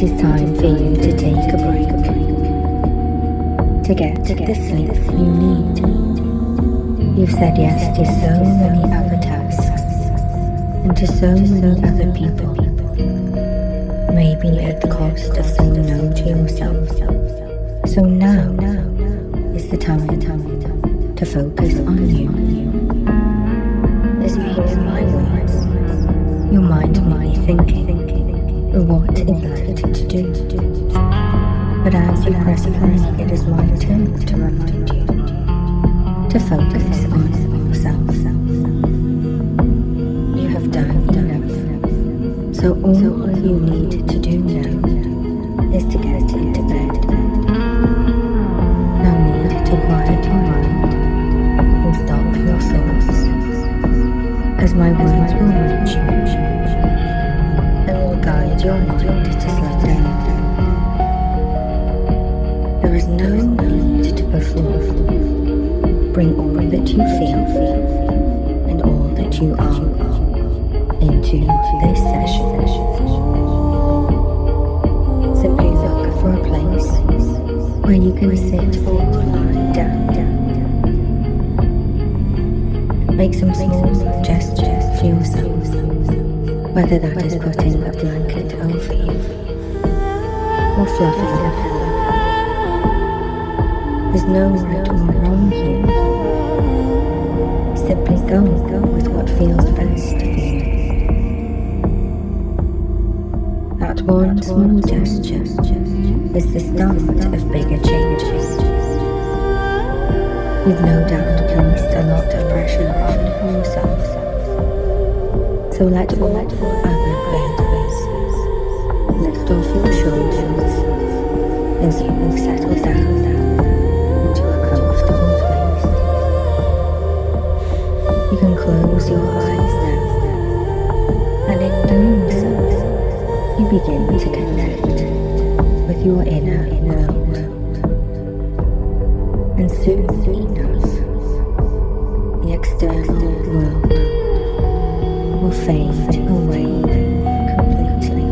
It is time for you to take a break, to get the sleep you need. You've said yes to so many other tasks and to so many other people, maybe at the cost of saying no to yourself. So now is the time to focus on you. As you hear my words, your mind might be thinking, what is left to do? But as you press play, it is my turn to remind you to focus on yourself. You have done enough, so all you need to do now is to get into bed. No need to quiet your mind or stop your thoughts, as my words will reach you and will guide your mind to slow down. There is no need to perform. Bring all that you feel and all that you are into this session. Simply look for a place where you can sit or lie down. Make some small gestures to yourself, whether that is putting a blanket over you or fluffing a pillow. There's no right or wrong here. Simply go with what feels best for you. That one small gesture is the start of bigger changes. You've no doubt placed a lot of pressure on yourself. So let all other burdens lift off your shoulders as you settle down into a comfortable place. You can close your eyes now, and in doing so, you begin to connect with your inner world. And soon enough, the external world will fade away completely.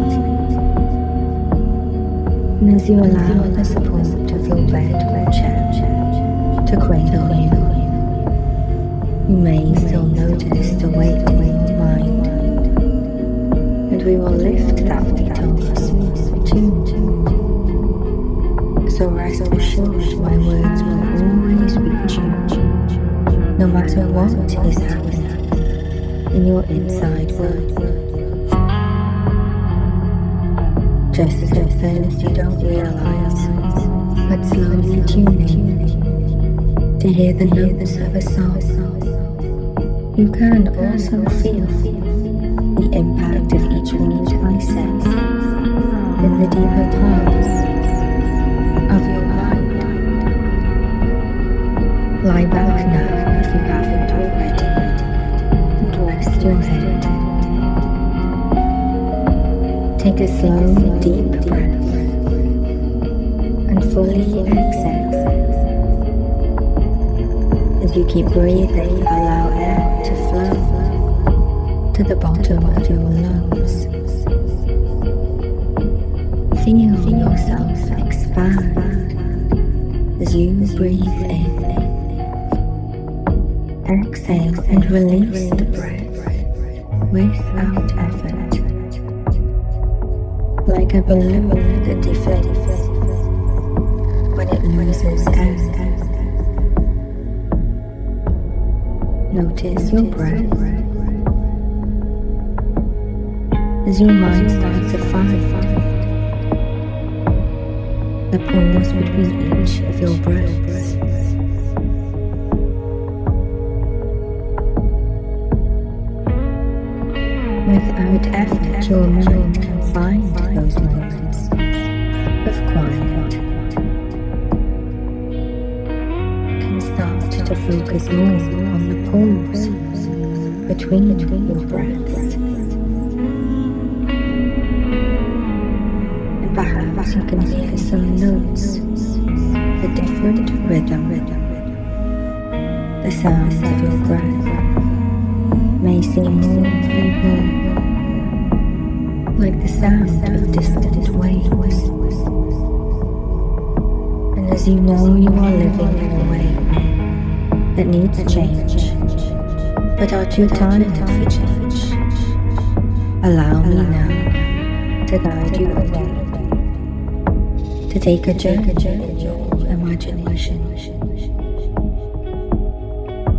And as you allow the support of your bed or chair to cradle you, you may still notice the weight in your mind, and we will lift that weight off too. So rest assured my words will always reach you, no matter what is happening in your inside world. Just as at first you don't realize, but slowly tuning to hear the notes of a song, you can also feel the impact of each word I say in the deeper parts of your mind. Lie back now if you haven't already, and rest your head. Take a slow, deep breath and fully exhale. As you keep breathing, allow air to flow to the bottom of your lungs. Feel yourself expand as you breathe in. Exhale and release the breath without effort, like a balloon that deflates when it loses air. Notice your breath as your mind starts to find the pause between each of your breaths. Without effort, your mind can find those moments of quiet, can start to focus more on the pause between your breaths. And perhaps you can hear some notes, a different rhythm. The sound of your breath may seem more and more like the sound of distant waves. as you know you are living in a way that needs change, but are too tired for change. Allow me now to guide you away, to take a journey in your imagination,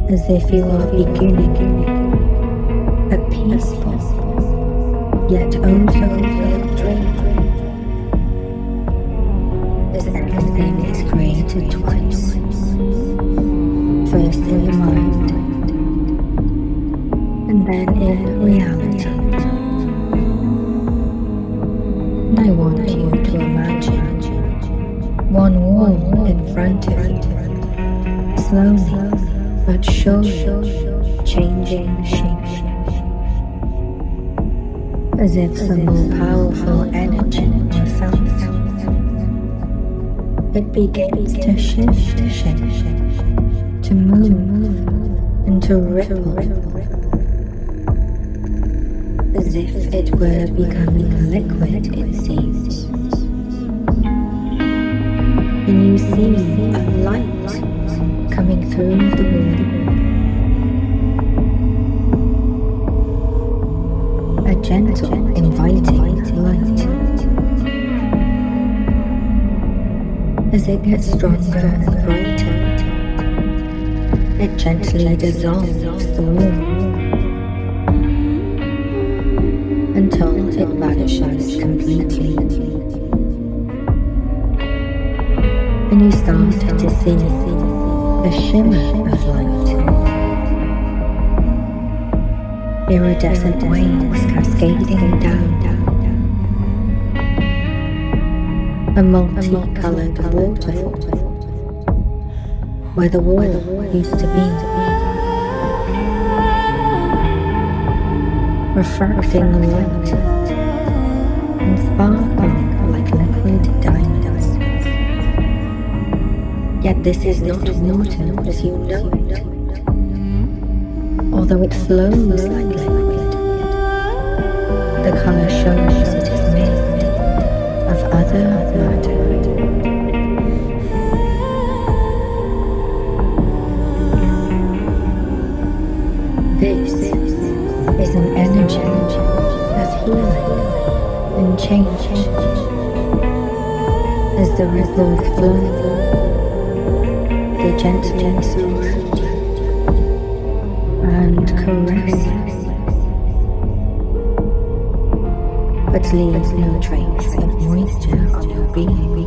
as if you are beginning a peaceful yet oh so real dream, as everything is created twice, first in the mind and then in reality. And I want you to imagine one wall in front of you, slowly but surely changing shape, as if some more powerful energy were felt. It begins to shift shape, to move and to ripple, as if it were becoming liquid, it seems. And you see a light coming through the wall, a gentle, inviting light. As it gets stronger and brighter, it gently dissolves the wall until it vanishes completely. And you start to see a shimmer of light, iridescent waves cascading down, a multi-colored waterfall where the wall used to be, refracting the light and sparkling like liquid diamonds. Yet this is not water as you know it, although it flows like liquid. The color shows it is made of other matter. This is an energy of healing and change, as the ripples flow. They gently surround and caress you, but leave no trace of moisture on your being.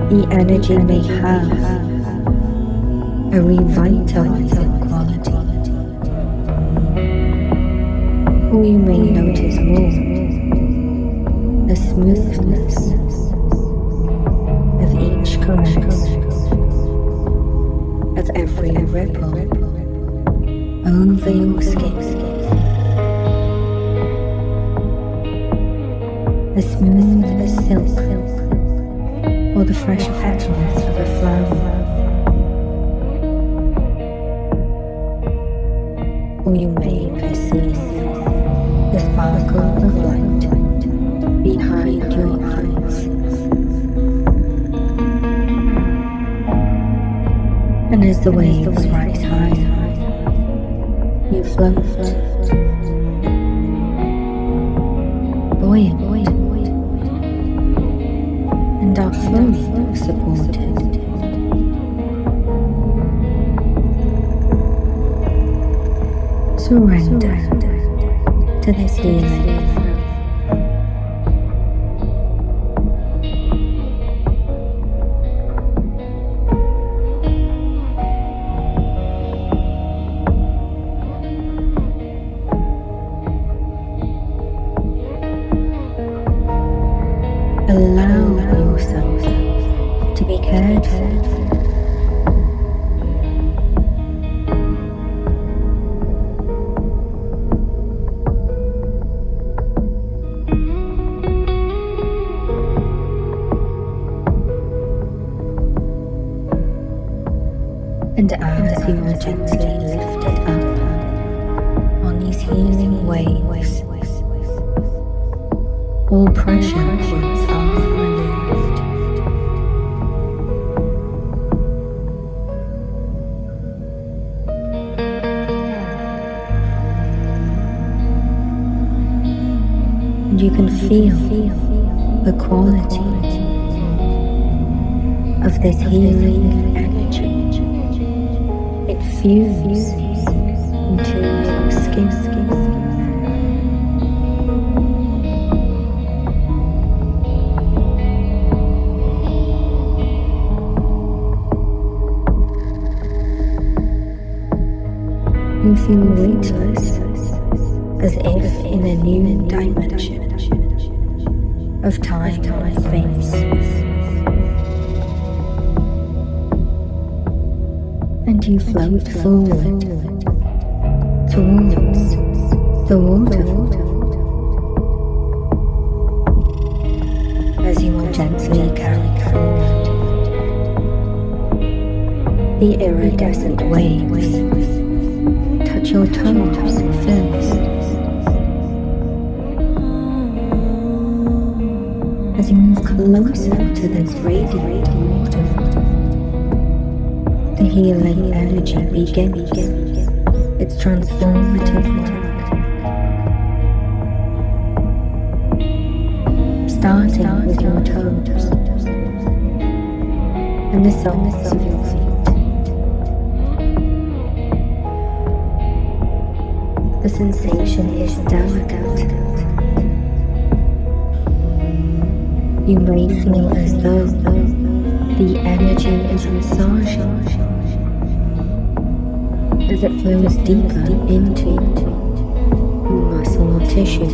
The energy may have a revitalizing quality, or you may notice more the smoothness of each caress, of every ripple over your skin, as smooth as silk or the fresh petals of a flower. Or you may perceive the sparkle of light behind your eyes, and as the waves rise higher, you float, buoyant, and are fully supported. Surrender to this healing. Allow yourself to be cared for. And as you are gently lifted up on these healing waves, All pressure points are relieved. And you can feel the quality of this healing energy infuse into your skin. You feel weightless, as if in a new dimension of time and space. And you float forward towards the waterfall as you are gently carried forward. The iridescent waves touch your toes first as you move closer to this radiant waterfall. The healing energy begins its transformative work, starting with your toes and the soles of your feet. The sensation is delicate. You may feel as though the energy is massaging as it flows deeper into your muscle or tissue.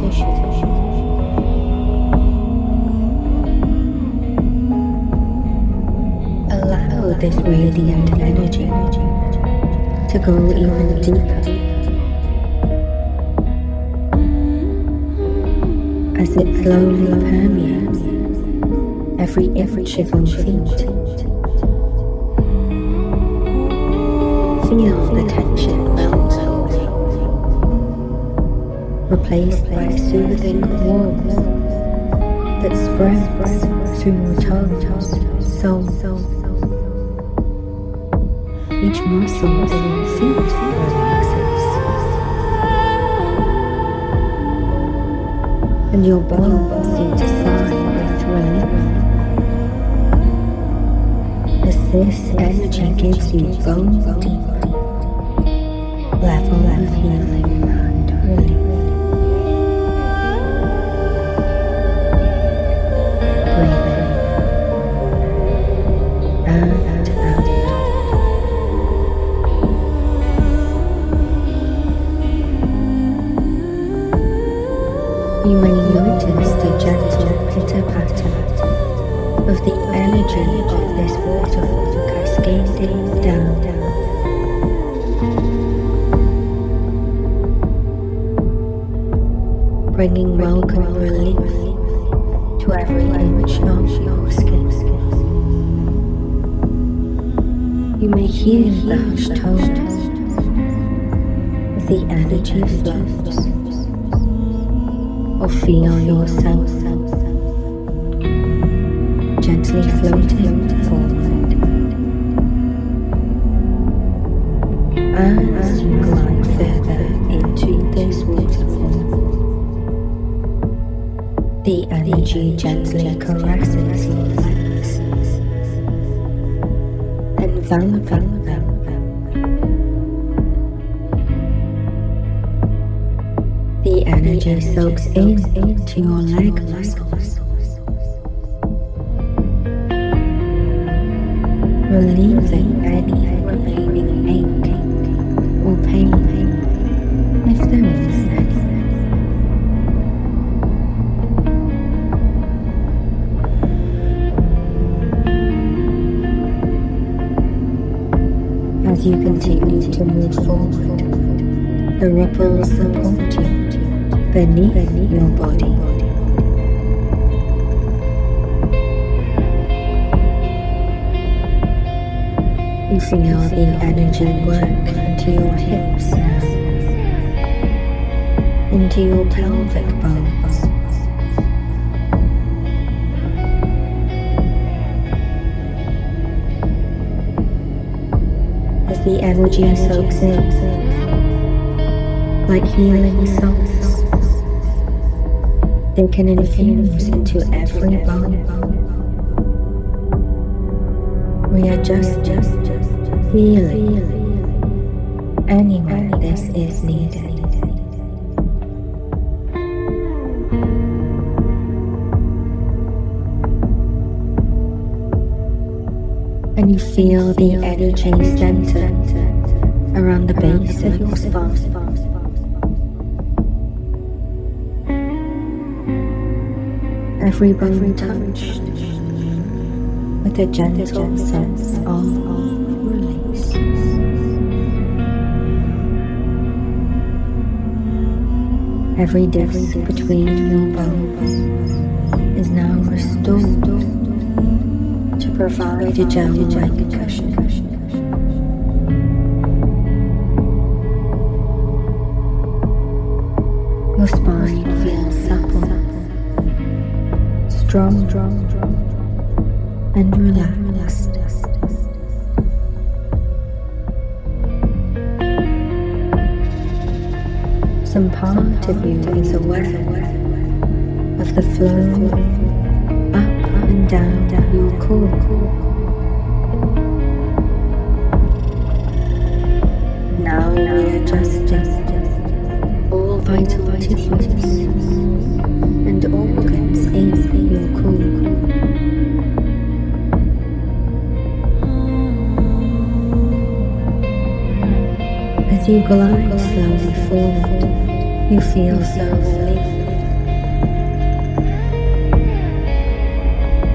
Allow this radiant energy to go even deeper as it slowly permeates every inch of your feet. Feel the tension melt away, replaced by a soothing warmth that spreads through your toes, soles. Each muscle in your feet relaxes, and your bones seem to sigh with relief as this energy gives you bone deep level of healing and relief. Breathe in and out. You may notice the gentle pitter-patter of the energy of this waterfall cascading down. Bringing welcome relief to every inch of your skin. You may hear the hushed tones as the energy flows, or feel yourself gently floating forward as you glide further into this waterfall. The energy gently caresses your legs, enveloping them. The energy soaks into your leg muscles, relieving any remaining ache or pain, if there is any. As you continue to move forward, the ripples support you beneath your body. You feel the energy work into your hips now, into your pelvic bones, the energy soaks in, like healing salts. They can infuse into every bone, readjusting, healing anywhere this is needed. And you feel the energy center around the base of your spine. Every bone touched with a gentle sense of release. Every disc between your bones is now restored to provide a gel-like cushion. Your spine feels supple, strong, and relaxed. Some part of you is aware of the flow up and down your core. Now readjusting all vital tissues and organs in your core. As you glide slowly forward, you feel so relieved,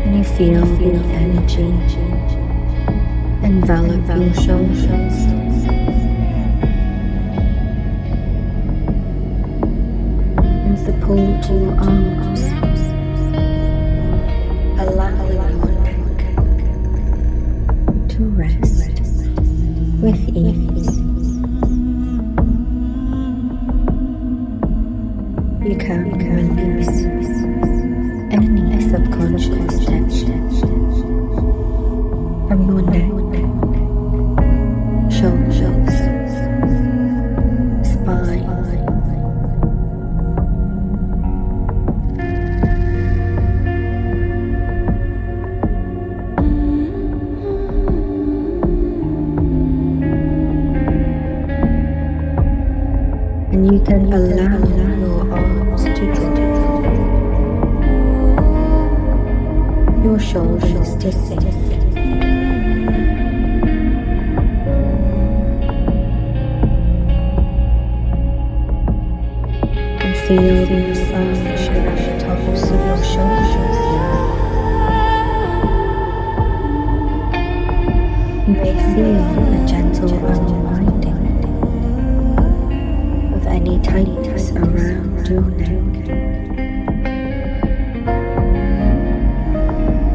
and you feel the energy envelop your shoulders. And support your arms, allowing your neck to rest with ease. You can release any subconscious tension from your neck, shoulders, spine, and you can allow your arms to drop, your shoulders to sink, and feel the massage around the tops of your shoulders now. You may feel a gentle unwinding of any tightness around your neck,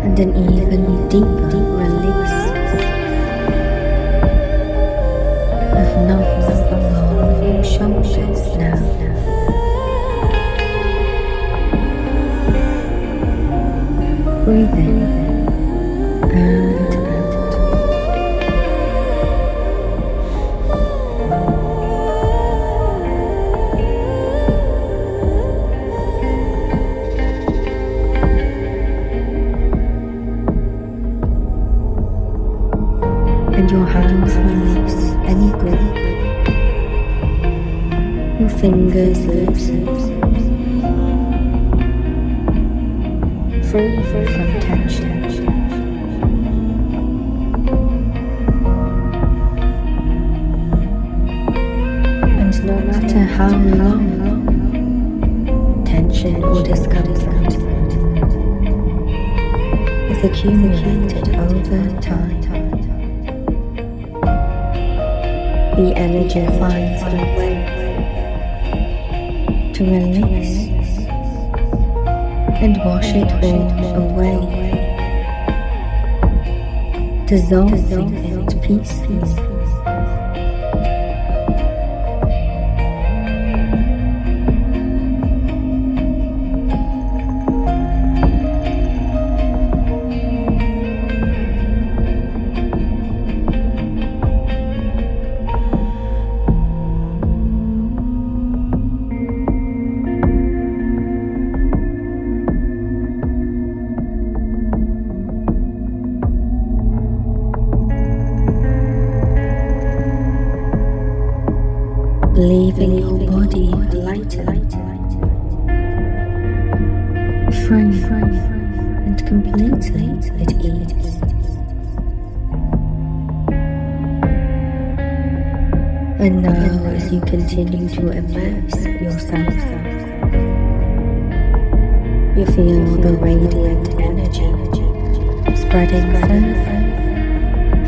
and an even deeper release of knots along your shoulders now. Breathe in and out. And your hands release any grip, your fingers loosen, free from tension. And no matter how long tension or discomfort is accumulated over time, the energy finds a way to release and wash it all away, dissolving it peacefully. leaving your body lighter, free and completely at ease. And now, as you continue to immerse yourself, you feel the radiant energy spreading further,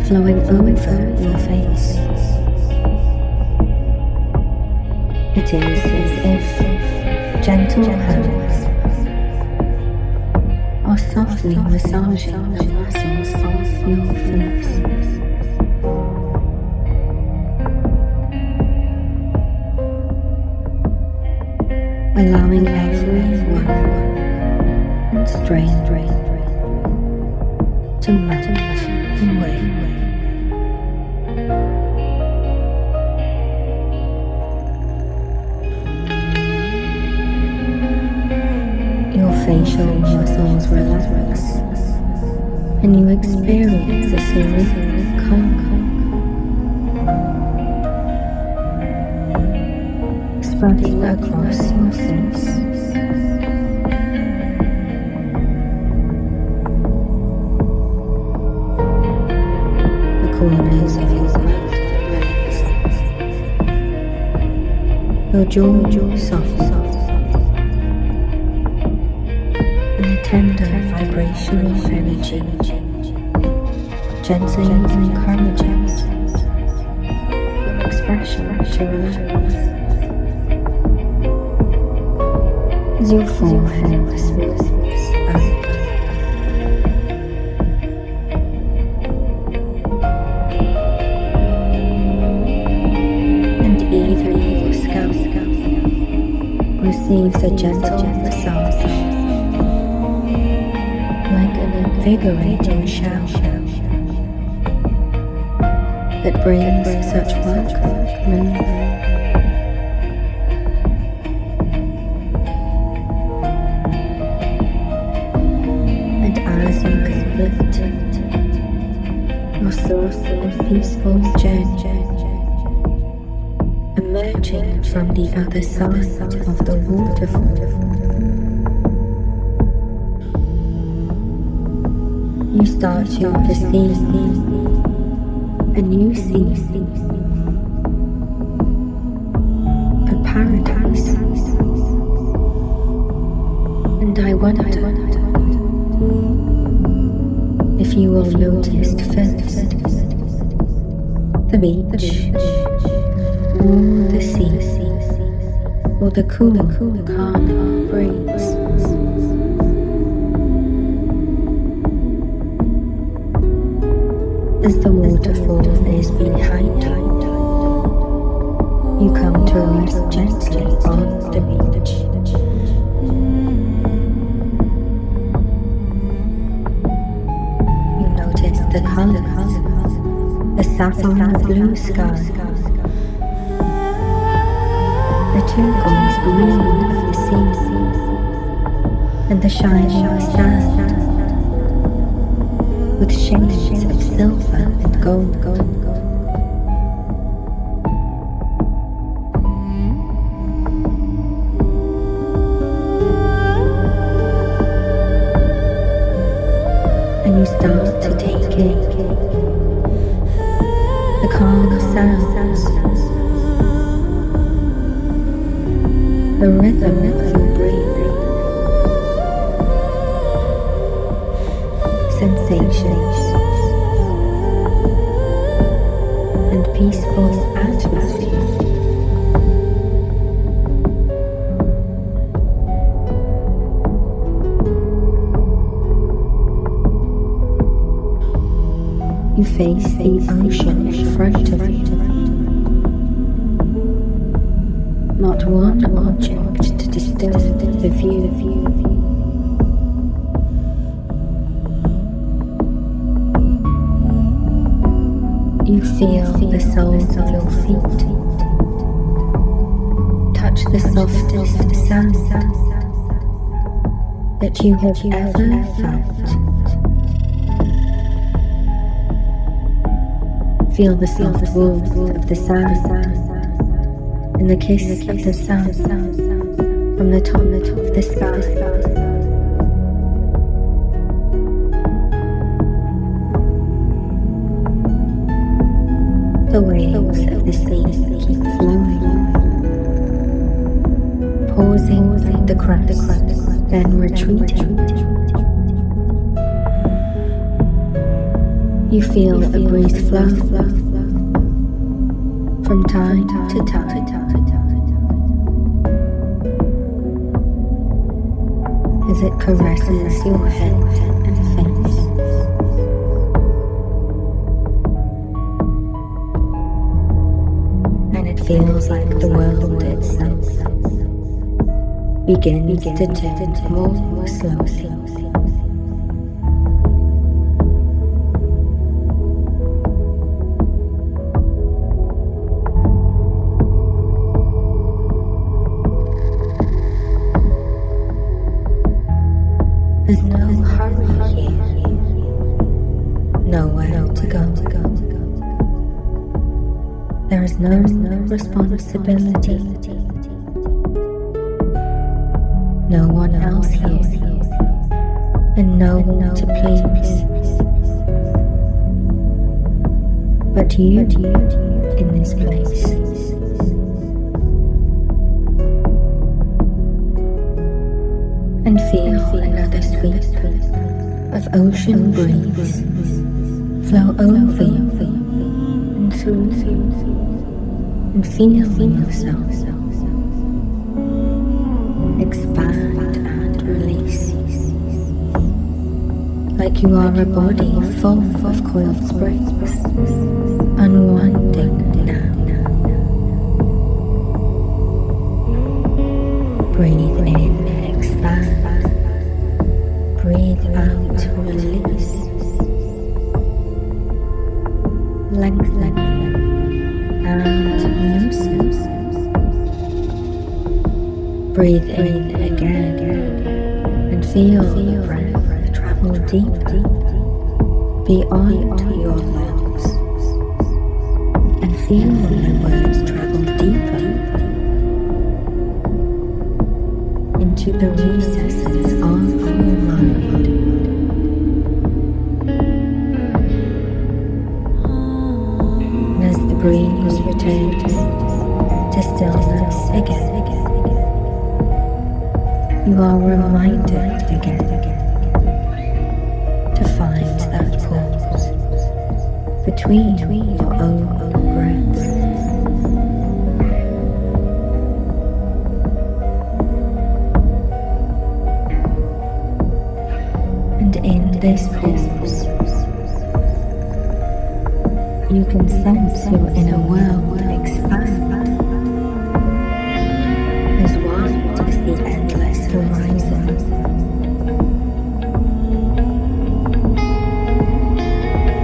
flowing over your face. It is as if gentle hands are softly massaging the muscles of your face. Allowing every worry and strain to melt away. Your facial muscles relax, and you experience a serene calm spreading across your face. The corners of your mouth relax, your jaw softens, and the tender vibrational energy gently encourages your expression to relax. As your forehead smooths out, and even your scalp receives a gentle massage, like an invigorating shower that brings such welcome relief. As you complete your source and peaceful journey, emerging from the other side of the waterfall, you start to perceive a new scene, a paradise, and I wonder if you will notice first the beach, or the sea, or the cool, calm breeze. As the waterfall is behind you come to rest gently on the beach. The colors, the sapphire blue sky, the turquoise green of the sea, and the shining sand with shades of silver and gold. And you start to take in the calm sounds, the rhythm of your breathing, sensations, and peaceful atmosphere. You face the ocean in front of you. Not one object to disturb the view. You feel the soles of your feet touch the softest sand that you have ever felt. Feel the soft warmth of the sand and the kiss of the sun from the top of the sky. The waves of the sea keep flowing, pausing at the crest, then retreating. You feel the breeze flow from time to time, as it caresses your head and face. And it feels like the world itself begins to turn more slowly. There's no hurry here, nowhere to go. There is no responsibility, no one else here, and no one to please, but you in this place. And feel another sweep of ocean breeze flow over you and through you, and feel yourself expand and release, like you are a body full of coiled springs, unwinding now. Breathe in, expand. Breathe out, release. Lengthen and loosen. Breathe in again and feel the breath travel deeper beyond your lungs, and feel the words travel deeper into the recesses of your mind. And as the breeze returns to stillness again, you are reminded again to find that pause between your own breaths. In this pause, you can sense your inner world expand as wide as the endless horizon.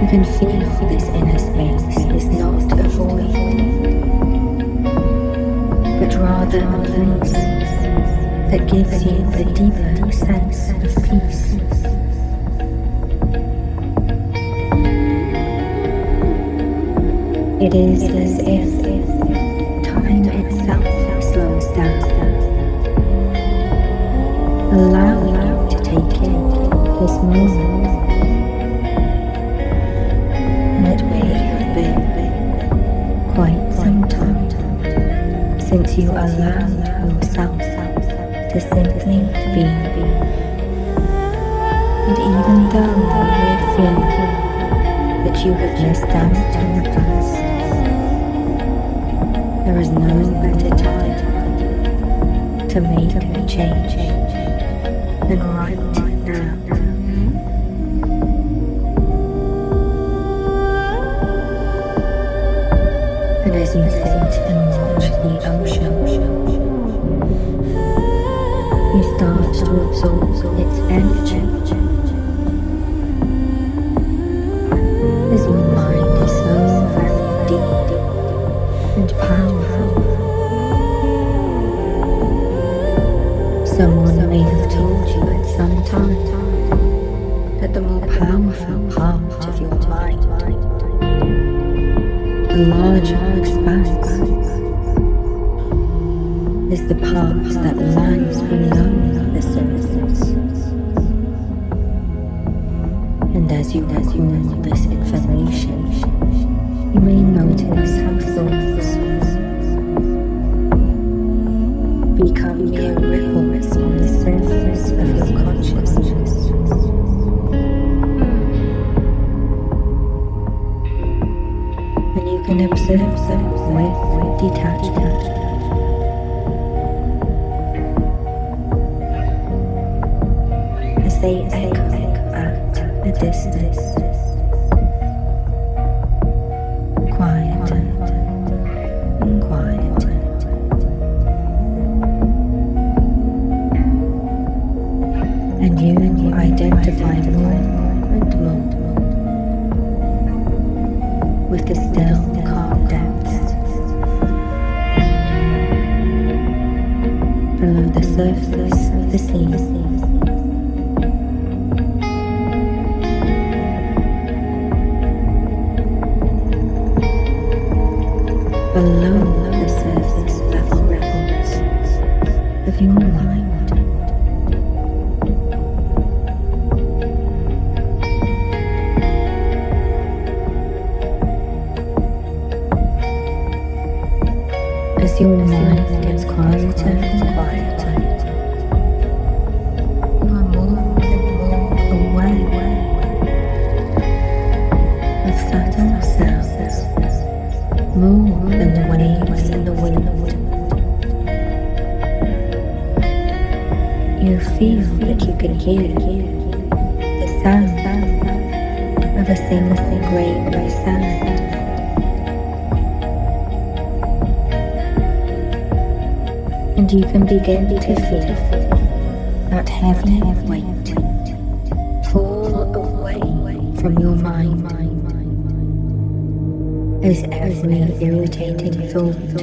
You can feel this inner space is not a void, but rather a place that gives you a deeper sense of peace. It is as if time itself slows down, allowing you to take in this moment. And it may have been quite some time since you allowed yourself to simply be. And even though you may feel that you have missed out in the past, there is no better time to make a change than right now. And as you sit and watch the ocean, you start to absorb its energy as your mind is so very deep and powerful. Someone may have told you at some time that the more powerful part of your mind, the larger expanse, is the part that lies below the surface. And as you recall this information, you may notice how thoughts become mere ripples on the surface of your consciousness. And you can observe them with detachment. As they echo at a distance, quieter and quieter. And you identify more and more with the still, calm depths below the surface of the sea. Below the surface of the ripples of your mind. As your mind gets quieter and quieter, you are more and more aware of subtle sounds, more than the waves in the wind. You feel that you can hear the sound of a single grain of sand. And you can begin to feel that heavy weight fall away from your mind as every irritating thought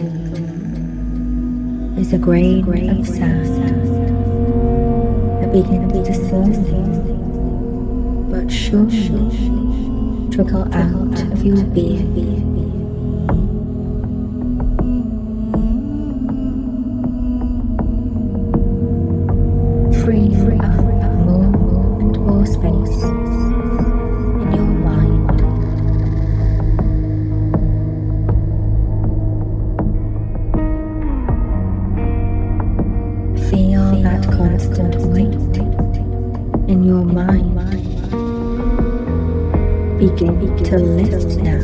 is a grain of sand that begins to slowly but surely trickle out of your being. Free up more and more space in your mind. Feel that constant weight in your mind begin to lift now.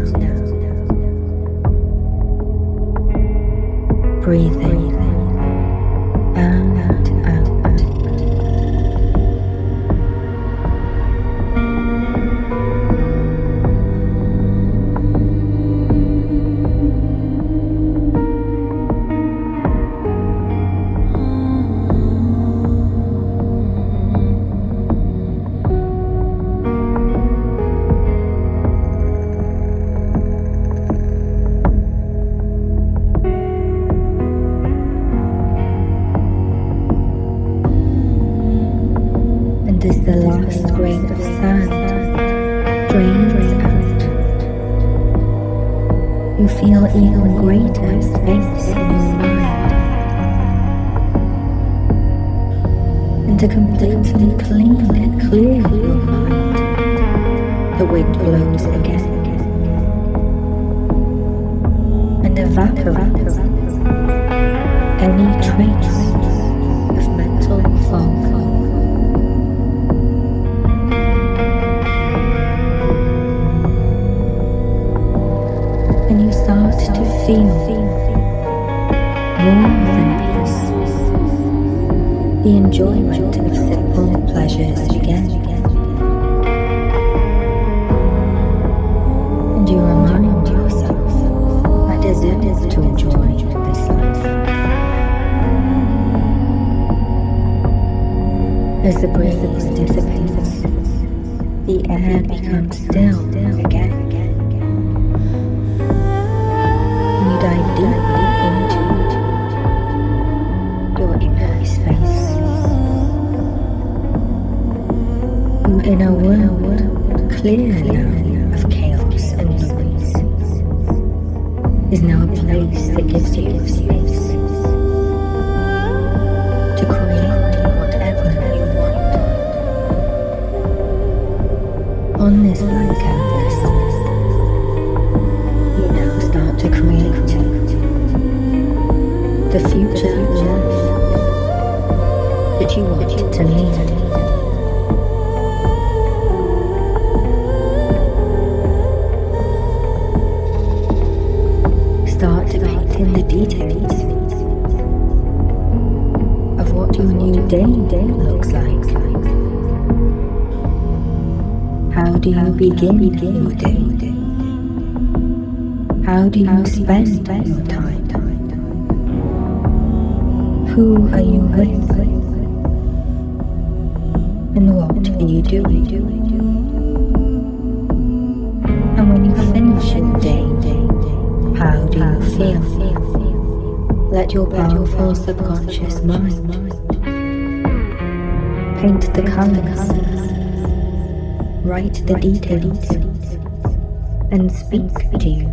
Breathing out. As the last grain of sand drains out, you feel even greater space in your mind, and to completely clean and clear your mind, the wind blows again and evaporates any trace of mental fog. And you start to feel more than peace, the enjoyment of simple pleasures again. And you remind yourself, I deserve to enjoy this life. As the breeze dissipates, the air becomes still again. You dive deeply into your inner space. Your inner world, clear now of chaos and noise, is now a place that gives you space you want to lead. Start painting the details of what your new day looks like. How do you begin your day? How do you spend your time? Who are you with? And what are you doing? And when you finish your day, how do you feel? Let your powerful subconscious mind paint the colors, write the details, and speak to you.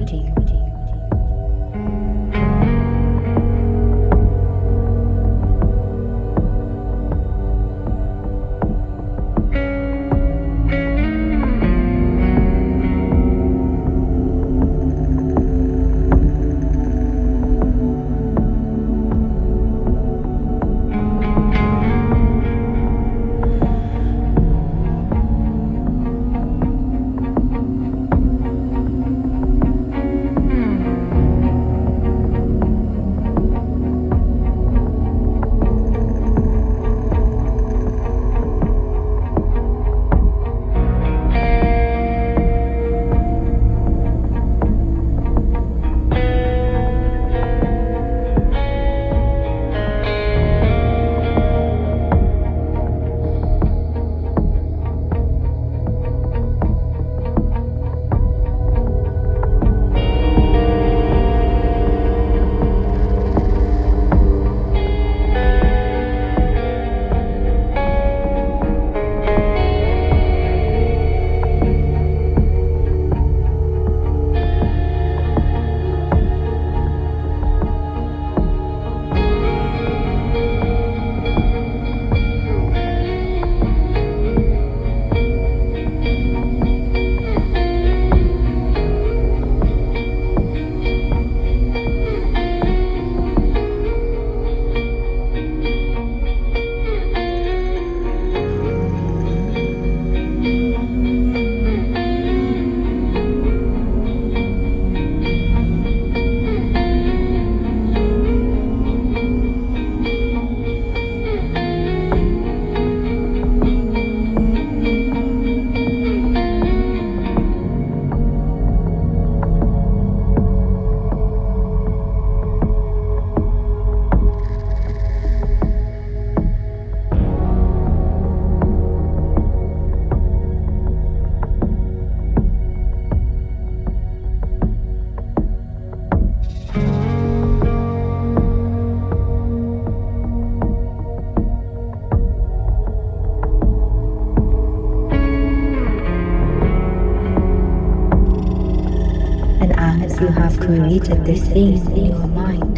As you have created this scene in your mind,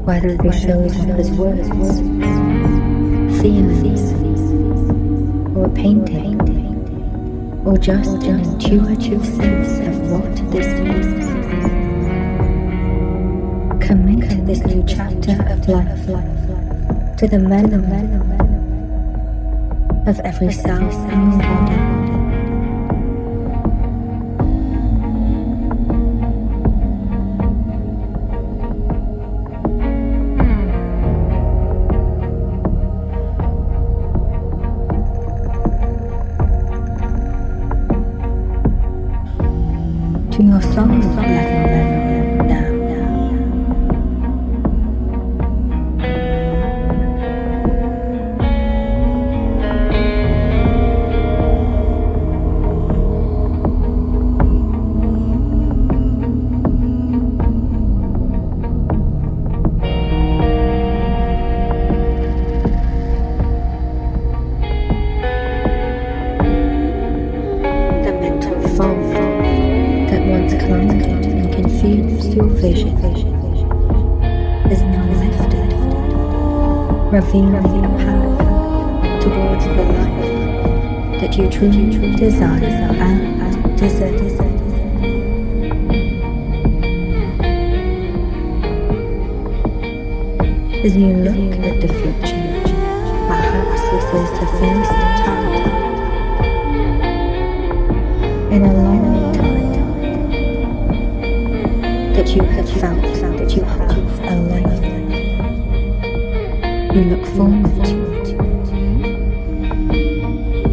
whether this shows up as words, feelings, or a painting, or just an intuitive sense of what this means. Commit this new chapter of life to the memory of every cell in your body. To your soul level now. The mental fog that once clouded and confused your vision is now lifted, revealing a path towards the life that you truly desire and deserve. As you look at the future, this is the first time in a long time that you have felt that you have a life you look forward to,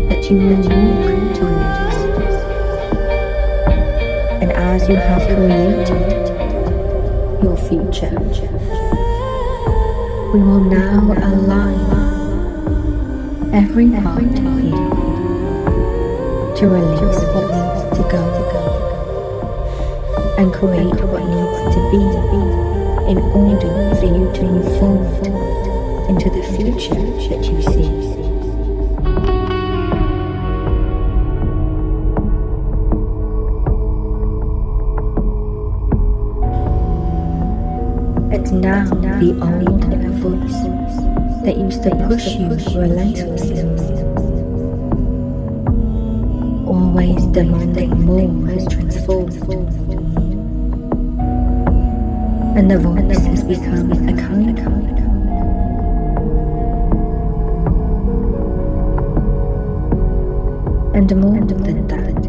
that you will walk towards. And as you have created your future, we will now align every part of you to release what needs to go and create what needs to be in order for you to move forward into the future that you see. And now the old inner voice that used to push you relentlessly, always demanding more, has transformed. And the voice has become a kind. And more than that,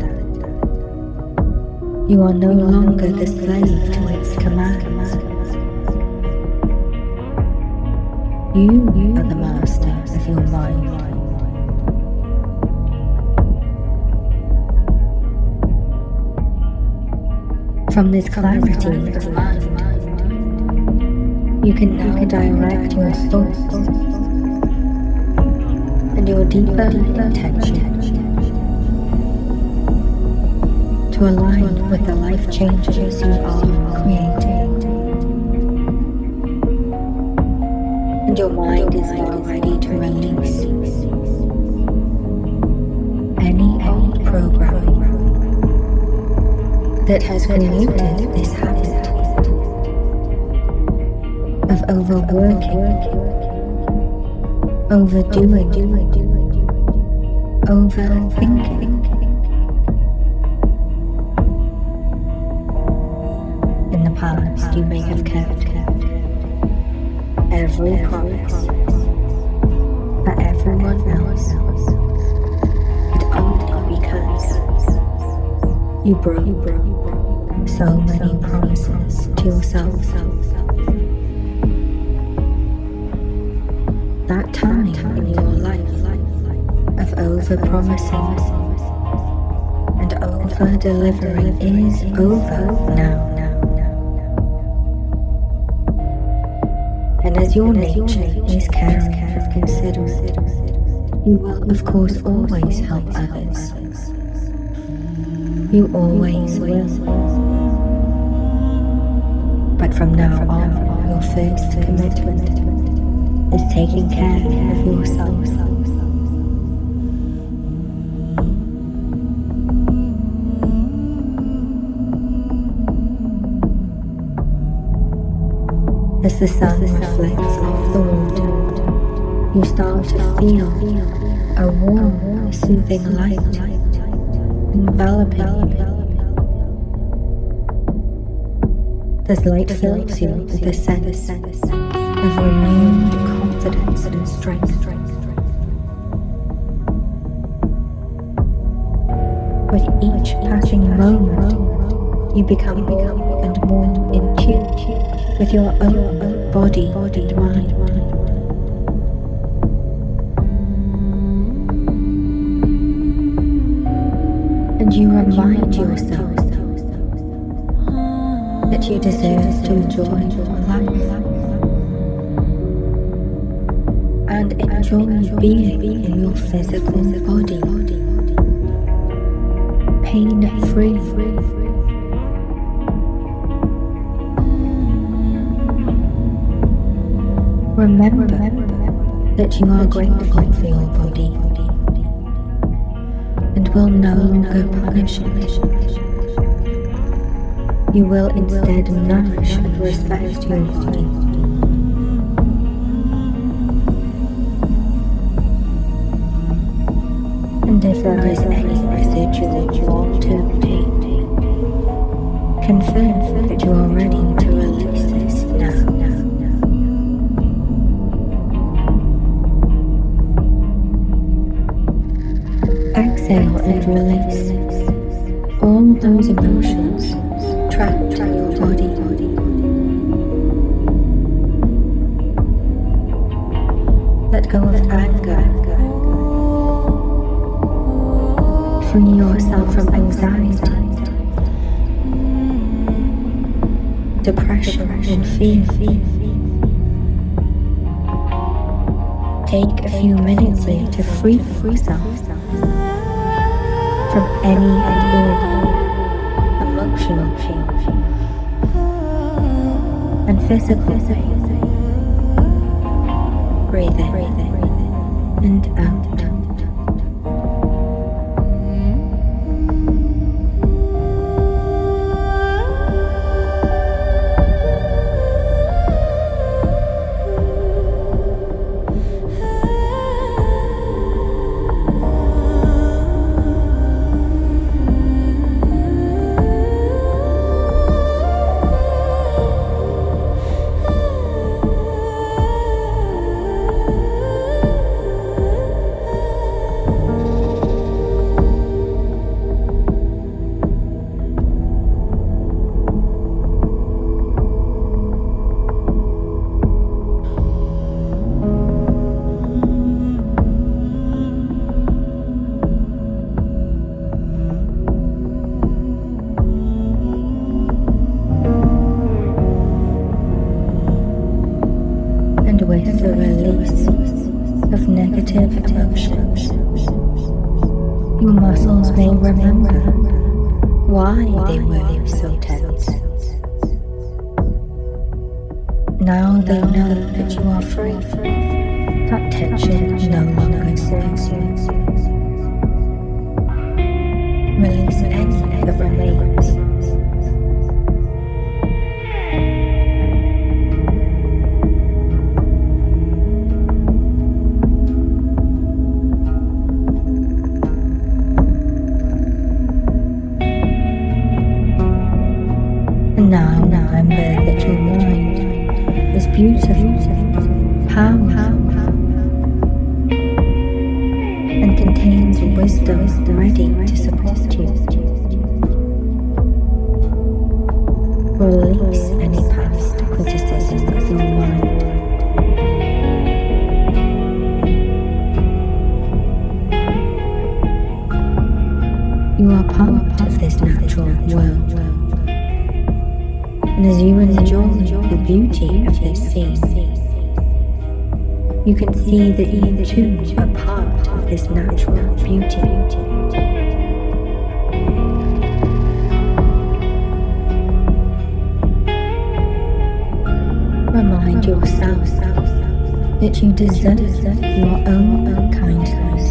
you are no longer the slave to its commands. You are the master of your mind. From this clarity of mind, you can now direct your thoughts and your deeper intention to align with the life changes you are creating. And your mind is now ready to release any old programming that has created this habit of overworking, overdoing, overthinking. In the past, you may have kept every promise for everyone else, but only because you broke so many promises to yourself. That time in your life of over-promising and over-delivering is over now. And as your nature is caring and considerate, you will of course always help others. You always will. But from now on, your first commitment is taking care of yourself. As the sun reflects off the water, you start to feel a warm, soothing light enveloping you. This light fills you with a sense of renewed confidence and strength. With each passing moment, you become more and more in tune with your own body and mind. And you remind yourself that you deserve to enjoy life and enjoy being in your physical body, pain-free. Remember that you are grateful for your body and will no longer punish it. You will instead nourish and respect your body. And if there is any residual you want to obtain, confirm that you are ready to release this now. exhale and release all those emotions trapped in your body. Let go of anger. Free yourself from anxiety, depression and fear. Take a few minutes here to free yourself from any and all emotional pain and physical pain. Breathe in and out. With the release of negative emotions, your muscles may remember why they were so tense. Now they know that you are free. That tension no longer serves you. Release any that remains. Now remember that your mind is beautiful, powerful, and contains wisdom ready to support you. Release any past criticism of your mind. You are part of this natural world. And as you enjoy the beauty of this scene, you can see that you too are part of this natural beauty. Remind yourself that you deserve your own kindness.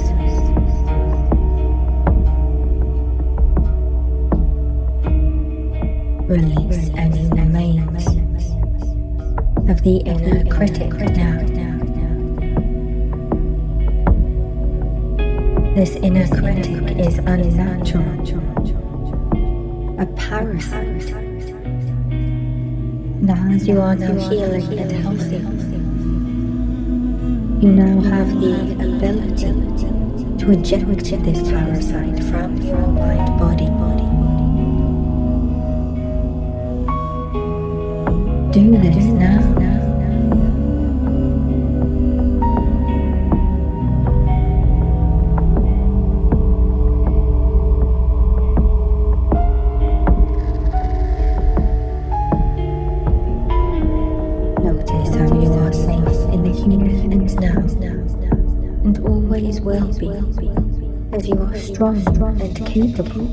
Release any remains of the inner critic now. This inner critic is unnatural, a parasite. Now as you are now healing and healthy, you now have the ability to eject this parasite from your mind-body. Do this now. Notice how you are safe in the here and now, and always will be, as you are strong and capable.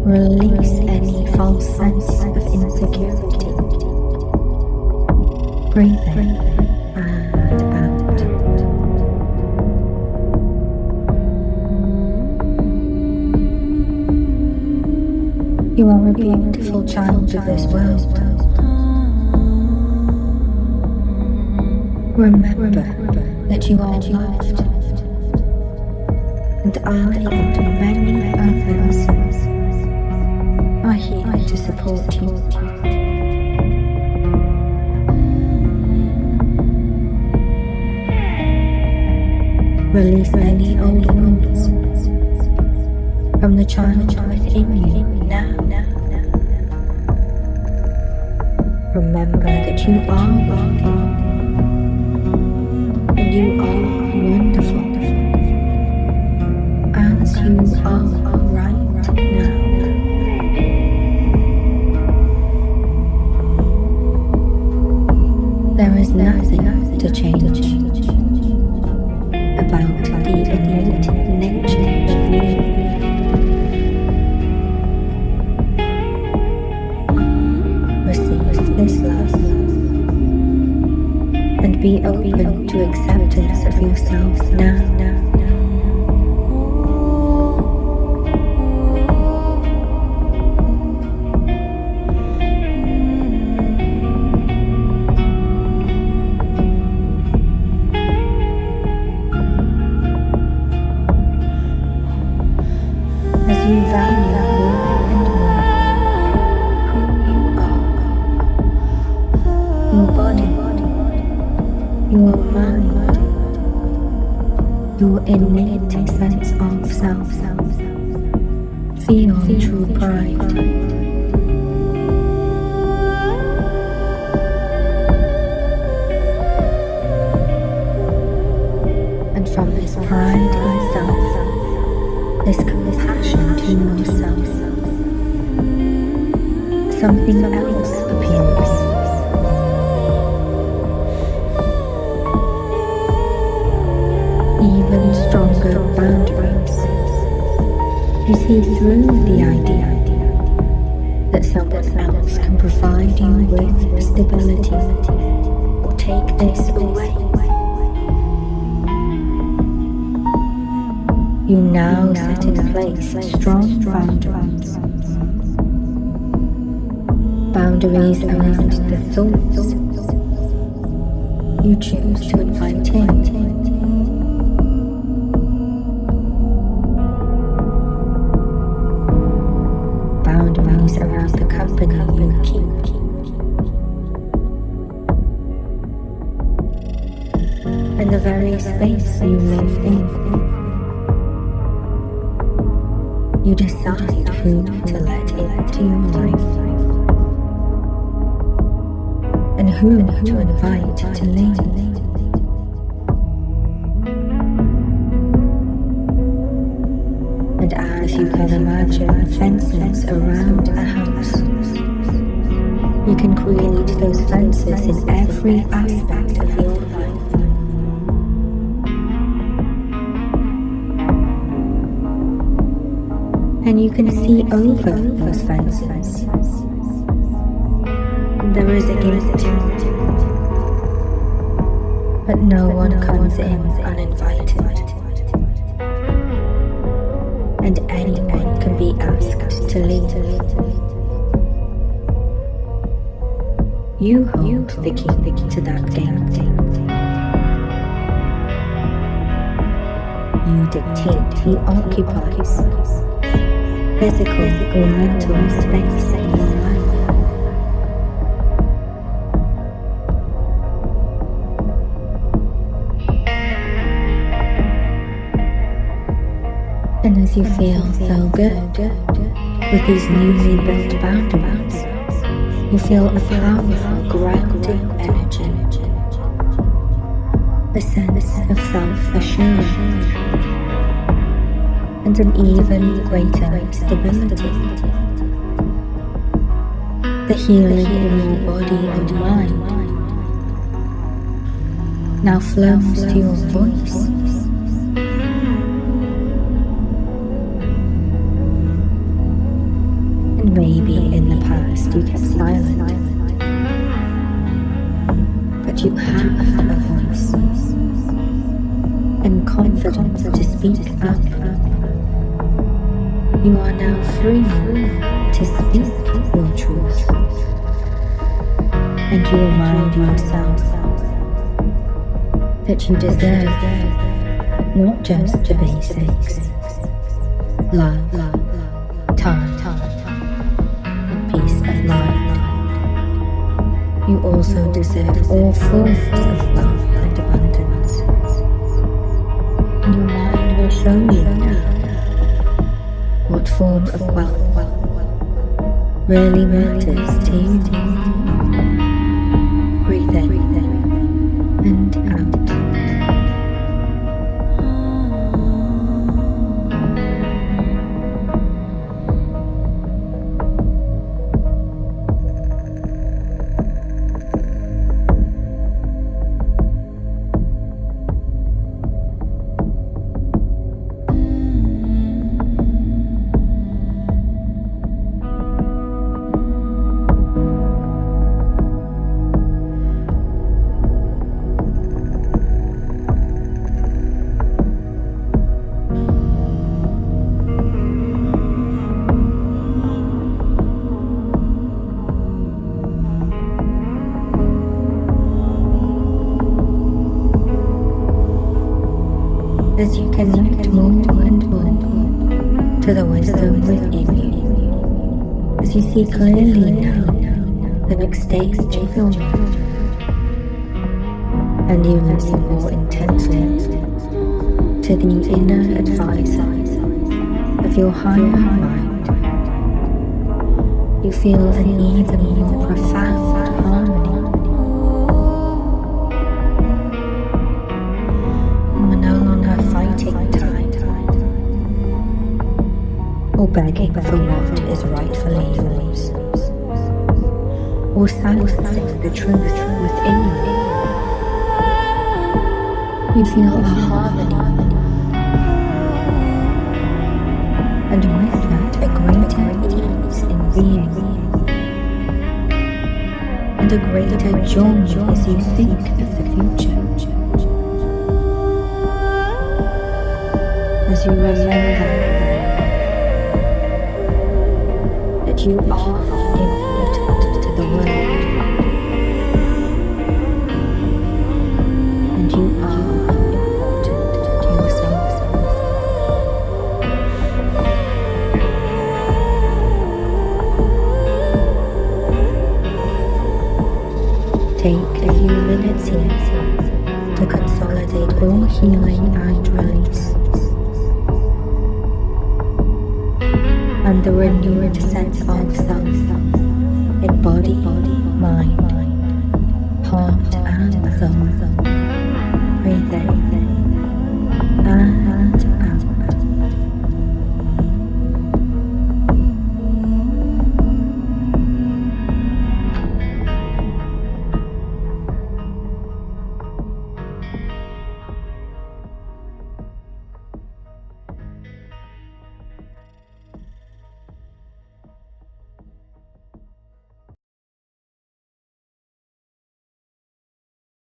Release any false sense of insecurity. Breathe in and out. You are a beautiful child of this world. Remember that you are loved, and I and many others are here to support you. Release any old wounds from the child within you now. Remember that you are worthy and you are wonderful as you are right now. There is nothing to change about the innate nature of you. Receive this love and be open to acceptance of yourself now. As you value more and more who you are, your body, your mind, your innate sense of self, feel true pride. And from this pride in self, this compassion to yourself, something else appears. Even stronger boundaries. You see through the idea that someone else can provide you with stability or take this away. You now set in place strong boundaries. Boundaries around the thoughts you choose to invite in. Boundaries around the company you keep. And the very space you live in. You decide who to let into your life and who to invite to leave. And as you can imagine fences around a house, you can create those fences in every aspect of your life. And you can see over those fences. There is a gate, but no one comes in uninvited. And anyone can be asked to leave. You hold the key to that gate. You dictate who occupies physical or mental space in your life. And as you feel so good with these newly built boundaries, you feel a powerful grounding energy, a sense of self-assurance, and an even greater stability. The healing in your body and mind now flows to your voice. And maybe in the past you kept silent, but you have a voice and confidence to speak up. You are now free to speak your truth, and you remind yourself that you deserve not just the basics: love, time, and peace of mind. You also deserve all forms of love and abundance. And you show you what form of wealth really matters to you. Breathe in and out. As you connect more and more to the wisdom within you, as you see clearly now the next stage of your life, and you listen more intensely to the inner advisor of your higher mind, you feel an even more profound harmony. Fighting time or begging for what is rightfully yours, or silencing the truth within you. You feel a harmony, and with that a greater ease in being, and a greater joy as you think of the future. As you remember that you are important to the world, and you are important to yourself. Take a few minutes here to consolidate all healing and release, and the renewed sense of self in body, mind, heart and soul. Breathe in and out.